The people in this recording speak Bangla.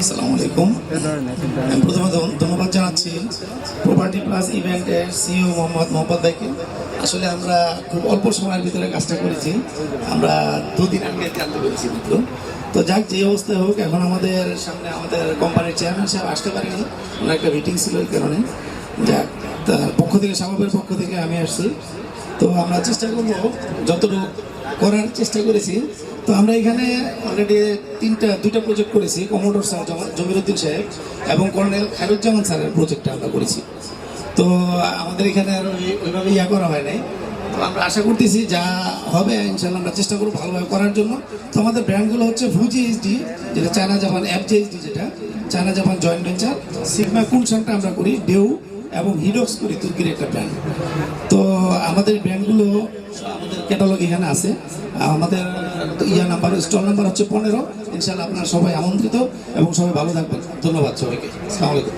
আসসালামু আলাইকুম। আমি প্রথমে ধন্যবাদ জানাচ্ছি প্রপার্টি প্লাস ইভেন্টের সিইও মোহাম্মদ ভাইকে। আসলে আমরা খুব অল্প সময়ের ভিতরে কাজটা করেছি, আমরা 2 দিন আগে জানতে পেরেছি মাত্র। তো যাক, যে অবস্থায় হোক, এখন আমাদের সামনে আমাদের কোম্পানির চেয়ারম্যান সাহেব আসতে পারেনি, ওনার একটা মিটিং ছিল এই কারণে। যাক, তার পক্ষ থেকে, শাবাবের পক্ষ থেকে আমি আসছি। তো আমরা চেষ্টা করবো, যতটুকু করার চেষ্টা করেছি। তো আমরা এখানে অলরেডি 2টা প্রজেক্ট করেছি। কমোডোর স্যার জমিরুদ্দিন সাহেব এবং কর্নেল খায়রুজ্জামান স্যারের প্রজেক্টটা আমরা করেছি। তো আমাদের এখানে আর ওইভাবে করা হয় নাই। তো আমরা আশা করতেছি যা হবে ইনশাল্লাহ আমরা চেষ্টা করবো ভালোভাবে করার জন্য। তো আমাদের ব্র্যান্ডগুলো হচ্ছে ফুজিএইচডি, যেটা চায়না জাপান, এফজেএইচডি যেটা China Japan joint venture, Sigma কুনশানটা আমরা করি, ডেউ এবং হিডক্স করি, তুর্কির একটা ব্র্যান্ড। তো আমাদের ব্র্যান্ডগুলো আমাদের ক্যাটালগ এখানে আছে। আমাদের স্টল নাম্বার হচ্ছে 15। ইনশাল্লাহ আপনারা সবাই আমন্ত্রিত এবং সবাই ভালো থাকবেন। ধন্যবাদ সবাইকে। আসসালামু আলাইকুম।